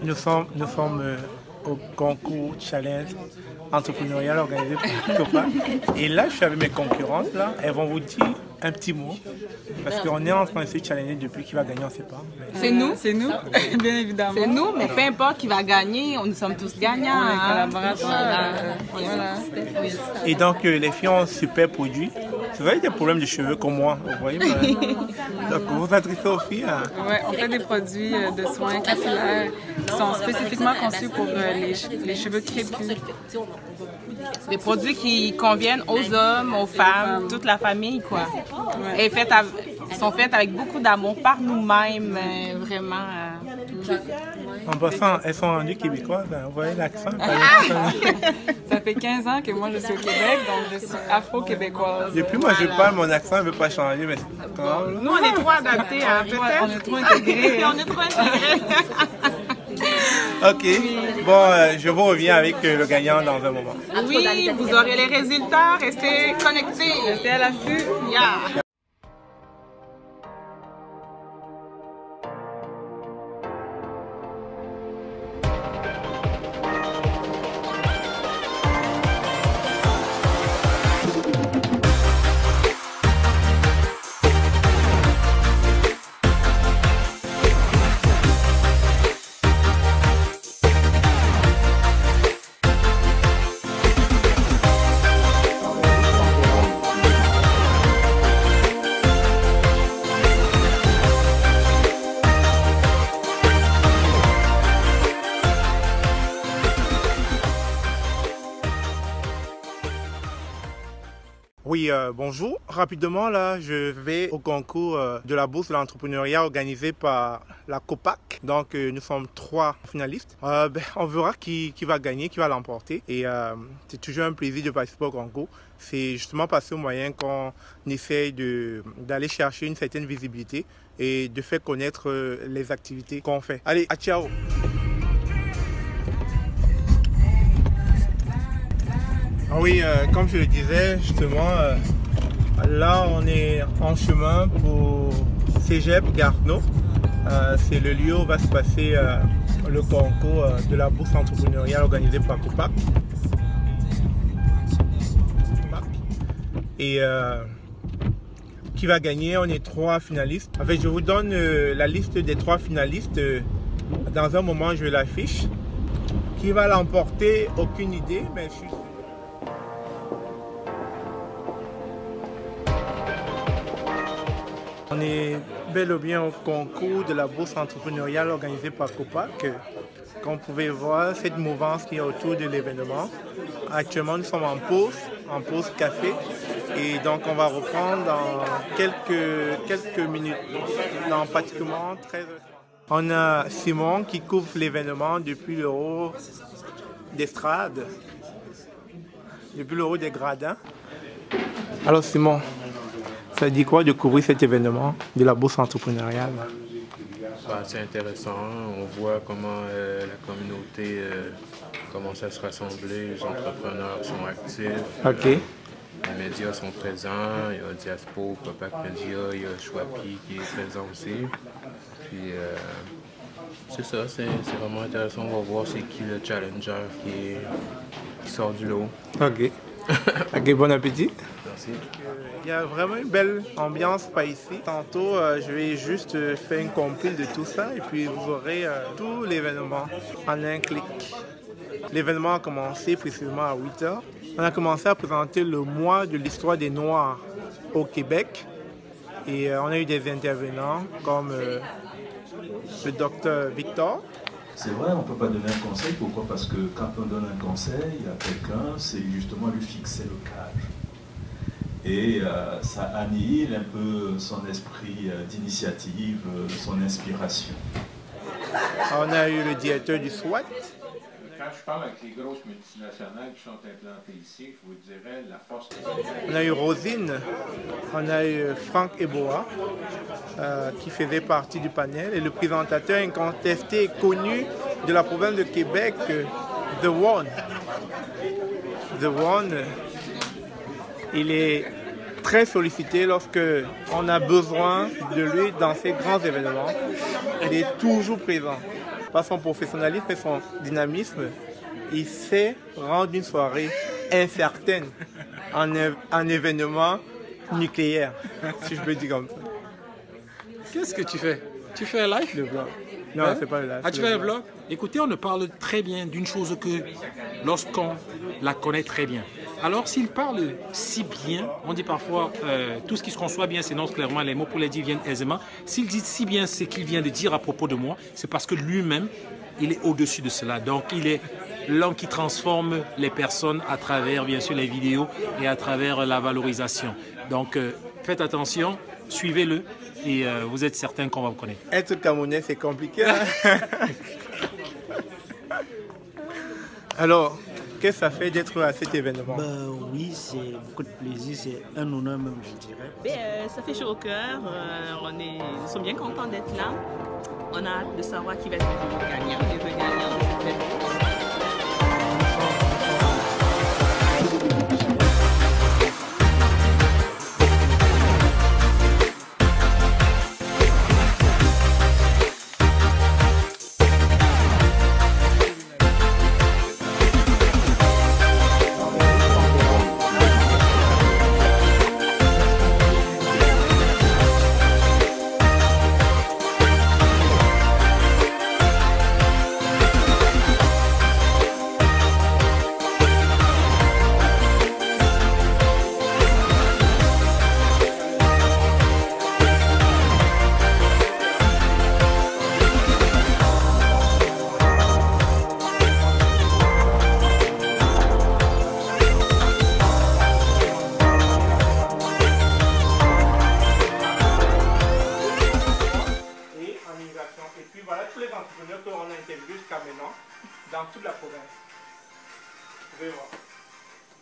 Nous sommes au concours challenge entrepreneurial organisé par Copa. Et là, je suis avec mes concurrentes. Là, elles vont vous dire un petit mot. Parce qu'on est en train de se challenger depuis qui va gagner, on ne sait pas. Mais... C'est nous, bien évidemment. C'est nous, mais peu importe qui va gagner, nous sommes tous gagnants. On est collaborateurs. Voilà. Et donc, les filles ont un super produit. C'est vrai qu'il y a des problèmes de cheveux comme moi, vous voyez. Donc, vous vous adressez aux filles. Hein? Oui, on fait des produits de soins capillaires qui sont spécifiquement conçus pour les cheveux crépus. Des produits qui conviennent aux hommes, aux femmes, toute la famille, quoi. Ouais. Et sont faites avec beaucoup d'amour par nous-mêmes, vraiment. En passant, elles sont rendues québécoises, hein? Vous voyez l'accent? Ça fait 15 ans que moi je suis au Québec, donc je suis afro-québécoise. Depuis moi je parle, mon accent ne veut pas changer, mais nous on est trop adaptés, hein, peut-être. On est trop intégrés. On est trop intégrés. Ok, bon, je vous reviens avec le gagnant dans un moment. Oui, vous aurez les résultats, restez connectés. Restez à l'affût. Yeah. Oui, bonjour. Rapidement, là, je vais au concours de la bourse de l'entrepreneuriat organisé par la COPAC. Donc, nous sommes 3 finalistes. On verra qui va gagner, qui va l'emporter. Et c'est toujours un plaisir de participer au concours. C'est justement par ce moyen qu'on essaye d'aller chercher une certaine visibilité et de faire connaître les activités qu'on fait. Allez, à ciao! Oui, comme je le disais, justement, là on est en chemin pour Cégep Garneau. C'est le lieu où va se passer le concours de la bourse entrepreneuriale organisée par COPAC. Et qui va gagner? On est 3 finalistes. En fait, je vous donne la liste des 3 finalistes. Dans un moment, je l'affiche. Qui va l'emporter? Aucune idée, mais je suis... On est bel et bien au concours de la bourse entrepreneuriale organisée par COPAC. Comme vous pouvez voir, cette mouvance qui est autour de l'événement. Actuellement, nous sommes en pause café. Et donc, on va reprendre dans quelques minutes, dans pratiquement 13 heures. On a Simon qui couvre l'événement depuis le haut d'estrade, depuis le haut des gradins. Alors Simon, ça dit quoi de couvrir cet événement de la bourse entrepreneuriale? C'est intéressant. On voit comment la communauté commence à se rassembler. Les entrepreneurs sont actifs. Ok. Les médias sont présents. Il y a Diaspo, COPAC Media, il y a Chouapi qui est présent aussi. Puis c'est ça, c'est vraiment intéressant. On va voir c'est qui le challenger qui sort du lot. Ok. Ok, bon appétit. Merci. Il y a vraiment une belle ambiance par ici. Tantôt, je vais juste faire une compile de tout ça et puis vous aurez tout l'événement en un clic. L'événement a commencé précisément à 8 h. On a commencé à présenter le mois de l'histoire des Noirs au Québec. Et on a eu des intervenants comme le docteur Victor. C'est vrai, on ne peut pas donner un conseil. Pourquoi? Parce que quand on donne un conseil à quelqu'un, c'est justement lui fixer le cadre. Et ça annihile un peu son esprit d'initiative, son inspiration. On a eu le directeur du SWAT. Quand je parle avec les grosses multinationales qui sont implantées ici, je vous dirais la force. On a eu Rosine, on a eu Franck Eboa, qui faisait partie du panel, et le présentateur incontesté et connu de la province de Québec, The One. The One, il est très sollicité lorsque on a besoin de lui dans ces grands événements. Il est toujours présent. par son professionnalisme et son dynamisme, il sait rendre une soirée incertaine en événement nucléaire, si je peux dire comme ça. Qu'est-ce que tu fais? Tu fais un live? Le vlog. Non, Hein? c'est pas le live. Ah, tu fais un vlog? Écoutez, on ne parle très bien d'une chose que lorsqu'on la connaît très bien. Alors, s'il parle si bien, on dit parfois tout ce qui se conçoit bien s'énonce clairement, les mots pour les dire viennent aisément. S'il dit si bien ce qu'il vient de dire à propos de moi, c'est parce que lui-même, il est au-dessus de cela. Donc, il est l'homme qui transforme les personnes à travers, bien sûr, les vidéos et à travers la valorisation. Donc, faites attention, suivez-le et vous êtes certain qu'on va vous connaître. Être Camerounais, c'est compliqué. Hein? Alors, qu'est-ce que ça fait d'être à cet événement? Oui, c'est beaucoup de plaisir, c'est un honneur même, je dirais. Ça fait chaud au cœur, nous sommes bien contents d'être là. On a hâte de savoir qui va être le gagnant, les deux gagnants de cet événement. Dans toute la province. Vous pouvez voir.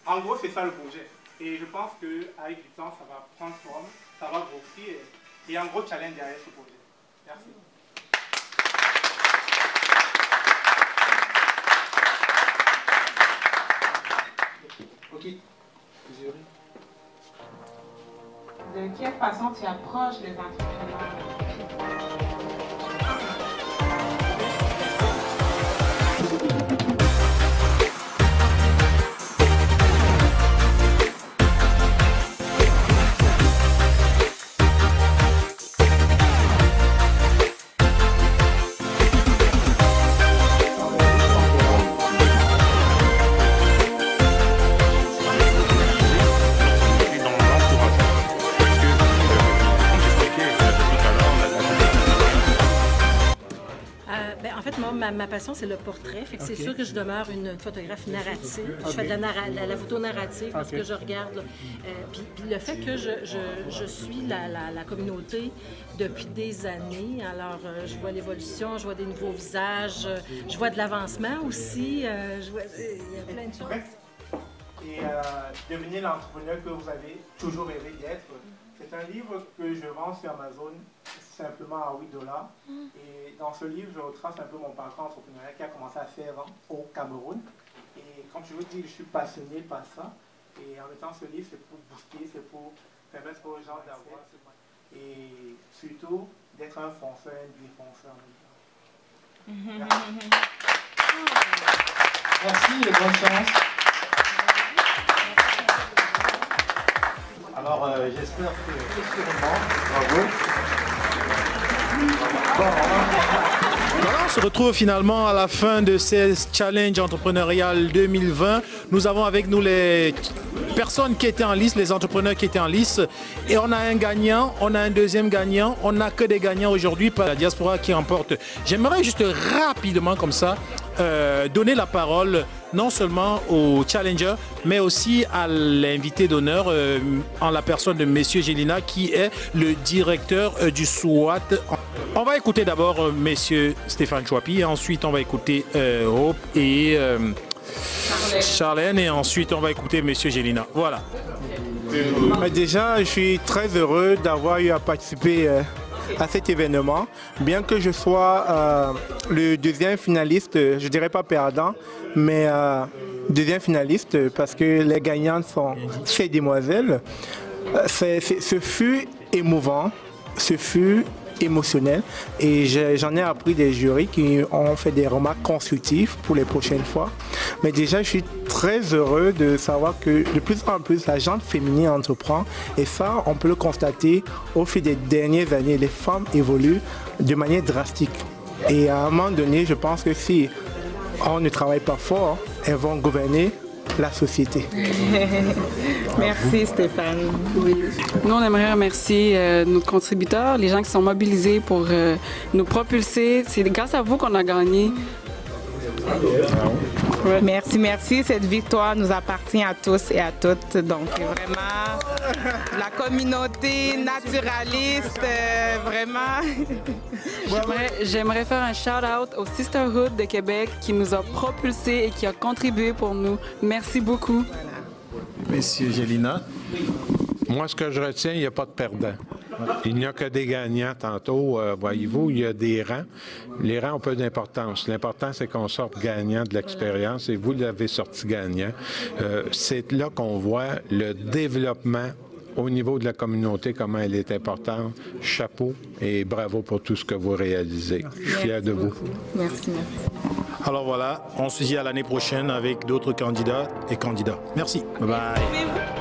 En gros, c'est ça le projet. Et je pense qu'avec du temps, ça va prendre forme, ça va grossir. Et il y a un gros challenge derrière ce projet. Merci. Ok. De quelle façon tu approches les entrepreneurs? Ma passion, c'est le portrait. C'est sûr que je demeure une photographe narrative. Je fais de la photo narrative parce que je regarde. Puis le fait que je suis la communauté depuis des années, alors je vois l'évolution, je vois des nouveaux visages, je vois de l'avancement aussi. Il y a plein de choses. Et devenir l'entrepreneur que vous avez toujours rêvé d'être. C'est un livre que je vends sur Amazon simplement à $8. Et dans ce livre, je retrace un peu mon parcours entrepreneurial qui a commencé à 16 ans au Cameroun. Et comme je vous dis, je suis passionné par ça. Et en mettant ce livre, c'est pour booster, c'est pour permettre aux gens d'avoir ce... Et surtout, d'être un fonceur, un défonceur. Merci et bonne chance. Alors, j'espère que bravo. Voilà, on se retrouve finalement à la fin de ce Challenge Entrepreneurial 2020. Nous avons avec nous les personnes qui étaient en lice, les entrepreneurs qui étaient en lice. Et on a un gagnant, on a un deuxième gagnant. On n'a que des gagnants aujourd'hui par la diaspora qui remporte. J'aimerais juste rapidement comme ça donner la parole non seulement au challenger, mais aussi à l'invité d'honneur en la personne de Monsieur Gélina, qui est le directeur du SWAT. On va écouter d'abord Monsieur Stéphane Chouapi, et ensuite on va écouter Hope et Charlène, et ensuite on va écouter Monsieur Gélina. Voilà. Déjà, je suis très heureux d'avoir eu à participer à cet événement. Bien que je sois le deuxième finaliste, je dirais pas perdant, mais deuxième finaliste, parce que les gagnantes sont ces demoiselles. Ce fut émouvant, ce fut émotionnel. Et j'en ai appris des jurys qui ont fait des remarques constructives pour les prochaines fois. Mais déjà, je suis très heureux de savoir que de plus en plus, la gente féminine entreprend. Et ça, on peut le constater au fil des dernières années. Les femmes évoluent de manière drastique. Et à un moment donné, je pense que si on ne travaille pas fort, elles vont gouverner la société. Merci Stéphane. Oui. Nous, on aimerait remercier nos contributeurs, les gens qui sont mobilisés pour nous propulser. C'est grâce à vous qu'on a gagné. Merci, merci. Cette victoire nous appartient à tous et à toutes. Donc, vraiment, la communauté naturaliste, vraiment. J'aimerais faire un shout-out au Sisterhood de Québec qui nous a propulsés et qui a contribué pour nous. Merci beaucoup. Monsieur Gélina. Moi, ce que je retiens, il n'y a pas de perdants. Il n'y a que des gagnants. Tantôt, voyez-vous, il y a des rangs. Les rangs ont peu d'importance. L'important, c'est qu'on sorte gagnant de l'expérience et vous l'avez sorti gagnant. C'est là qu'on voit le développement au niveau de la communauté, comment elle est importante. Chapeau et bravo pour tout ce que vous réalisez. Je suis fier de vous. Merci, merci. Alors voilà, on se dit à l'année prochaine avec d'autres candidats et candidats. Merci. Bye bye.